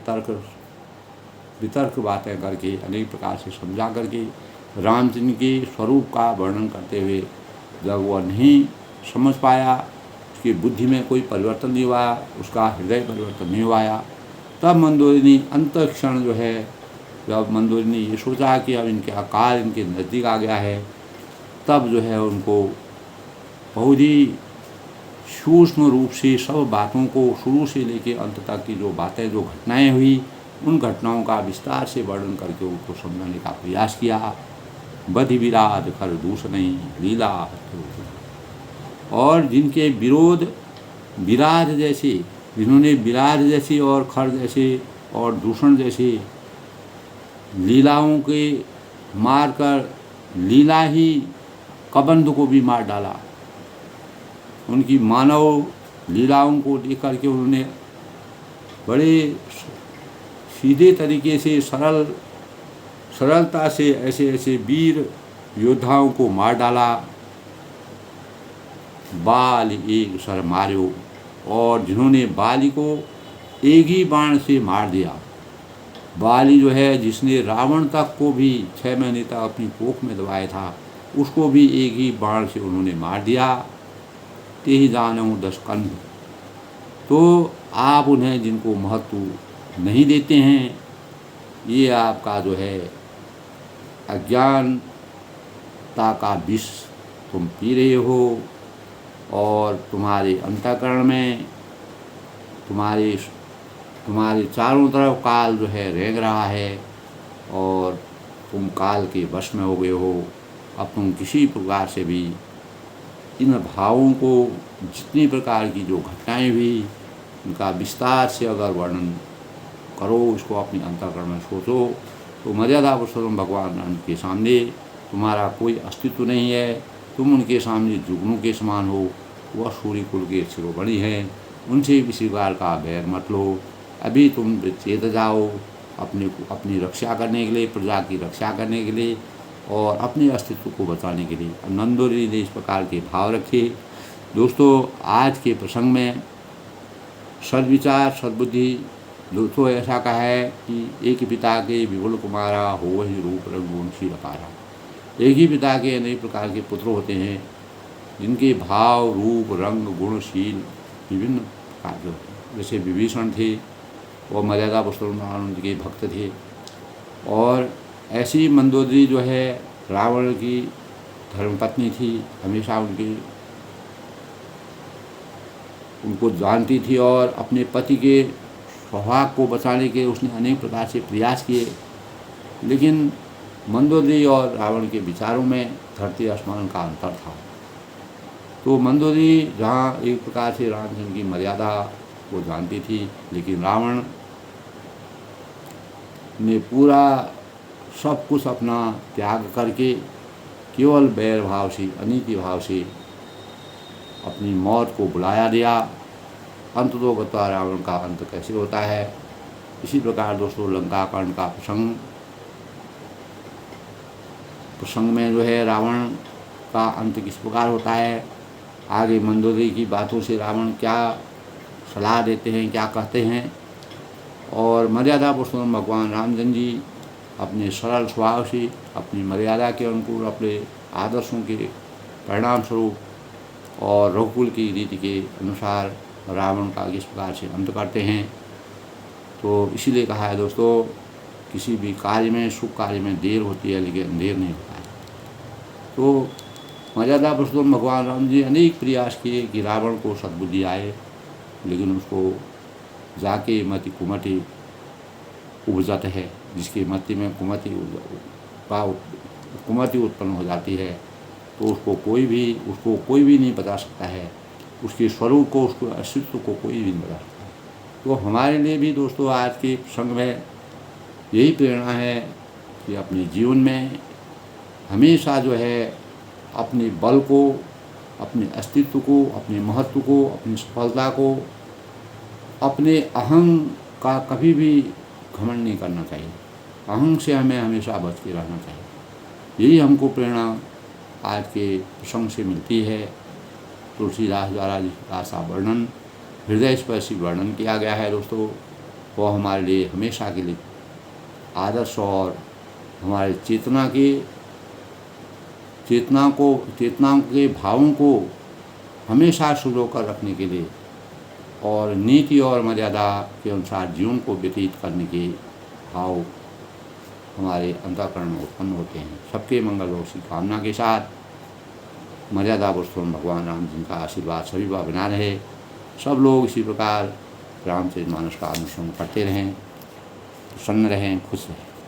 वितर्क बातें करके अनेक प्रकार से समझा करके रामचंद्र के स्वरूप का वर्णन करते हुए जब वह नहीं समझ पाया, उसकी बुद्धि में कोई परिवर्तन नहीं हुआ, उसका हृदय परिवर्तन नहीं हुआ, तब मंदोदरी अंतःक्षण जो है, जब मंदोदरी ने ये सोचा कि अब इनके आकार इनके नज़दीक आ गया है, तब जो है उनको बहुत ही सूक्ष्म रूप से सब बातों को शुरू से लेकर अंत तक की जो बातें जो घटनाएं हुई, उन घटनाओं का विस्तार से वर्णन करके उनको समझाने का प्रयास किया। बधि विराज कर दूष नहीं लीला, और जिनके विरोध विराज जैसे, जिन्होंने विराज जैसी और खर जैसे और दूषण जैसे लीलाओं के मारकर लीला ही कबंध को भी मार डाला। उनकी मानव लीलाओं को देख करके उन्होंने बड़े सीधे तरीके से सरलता से ऐसे ऐसे वीर योद्धाओं को मार डाला। बाल एक सर मार्यो, और जिन्होंने बाली को एक ही बाण से मार दिया। बाली जो है, जिसने रावण तक को भी 6 महीने तक अपनी कोख में दबाया था, उसको भी एक ही बाण से उन्होंने मार दिया। ते ही जानूं 10 कंध। तो आप उन्हें जिनको महत्व नहीं देते हैं, ये आपका जो है अज्ञानता का विष तुम पी रहे हो, और तुम्हारे अंतःकरण में तुम्हारे चारों तरफ काल जो है रेंग रहा है, और तुम काल के वश में हो गए हो। अब तुम किसी प्रकार से भी इन भावों को, जितनी प्रकार की जो घटनाएं हुई, उनका विस्तार से अगर वर्णन करो, उसको अपने अंतःकरण में सोचो, तो मर्यादा पुरुषोत्तम भगवान राम के सामने तुम्हारा कोई अस्तित्व नहीं है। तुम उनके सामने जुगनू के समान हो। वह सूर्य कुल के शिरोमणि हैं, उनसे किसी प्रकार का बैर मत लो। अभी तुम चेत जाओ अपनी रक्षा करने के लिए, प्रजा की रक्षा करने के लिए और अपने अस्तित्व को बचाने के लिए। नंदोरी ने इस प्रकार के भाव रखे। दोस्तों, आज के प्रसंग में सद्विचार सद्बुद्धि, दोस्तों ऐसा कहा है कि एक पिता के विपुल कुमारा हो ही रूप रंग गुणशील अपारा। एक ही पिता के अनेक प्रकार के पुत्र होते हैं, जिनके भाव रूप रंग गुणशील विभिन्न प्रकार के होते हैं। जैसे विभीषण थे, वो मर्यादा पुरुषोत्तम के भक्त थे। और ऐसी मंदोदरी जो है रावण की धर्मपत्नी थी, हमेशा उनको जानती थी और अपने पति के स्वभाव को बचाने के उसने अनेक प्रकार से प्रयास किए। लेकिन मंदोदरी और रावण के विचारों में धरती आसमान का अंतर था। तो मंदोदरी जहाँ एक प्रकार से रामचंद्र की मर्यादा को जानती थी, लेकिन रावण ने पूरा सब कुछ अपना त्याग करके केवल बैर भाव से, अनीति भाव से अपनी मौत को बुलाया दिया। अंत तो बता रावण का अंत कैसे होता है। इसी प्रकार दोस्तों लंका कांड का प्रसंग में जो है रावण का अंत किस प्रकार होता है, आगे मंदोदरी की बातों से रावण क्या सलाह देते हैं, क्या कहते हैं। और मर्यादा पुरुषोत्तम भगवान रामचंद्र जी अपने सरल स्वभाव से, अपनी मर्यादा के अनुकूल, अपने आदर्शों के परिणाम स्वरूप और रघुकुल की रीति के अनुसार रावण का किस प्रकार से अंत करते हैं। तो इसीलिए कहा है दोस्तों, किसी भी कार्य में, शुभ कार्य में देर होती है लेकिन अंधेर नहीं होता है। तो मर्यादा पुरुषोत्तम भगवान राम जी अनेक प्रयास किए कि रावण को सद्बुद्धि आए, लेकिन उसको जाके मति कुमति उपजत है, जिसके मति में कुमति उत्पन्न हो जाती है, तो उसको कोई भी नहीं बता सकता है। उसके स्वरूप को, उसके अस्तित्व को कोई भी नहीं बता सकता। तो हमारे लिए भी दोस्तों आज के प्रसंग में यही प्रेरणा है कि अपने जीवन में हमेशा जो है अपने बल को, अपने अस्तित्व को, अपने महत्व को, अपनी सफलता को, अपने अहं का कभी भी घमंड नहीं करना चाहिए। अहं से हमें हमेशा बच के रहना चाहिए। यही हमको प्रेरणा आज के प्रसंग से मिलती है। तुलसीदास द्वारा जिसका सा वर्णन, हृदय स्पर्शी वर्णन किया गया है दोस्तों, वो हमारे लिए हमेशा के लिए आदर्श और हमारे चेतना के भावों को हमेशा सुलझो कर रखने के लिए और नीति और मर्यादा के अनुसार जीवन को व्यतीत करने के भाव हमारे अंतःकरण में उत्पन्न होते हैं। सबके मंगल और की कामना के साथ मर्यादा पुरुषोत्तम भगवान राम जी का आशीर्वाद सभी पर बना रहे। सब लोग इसी प्रकार रामचरितमानस का अनुसरण करते रहें, प्रसन्न रहें, खुश रहें।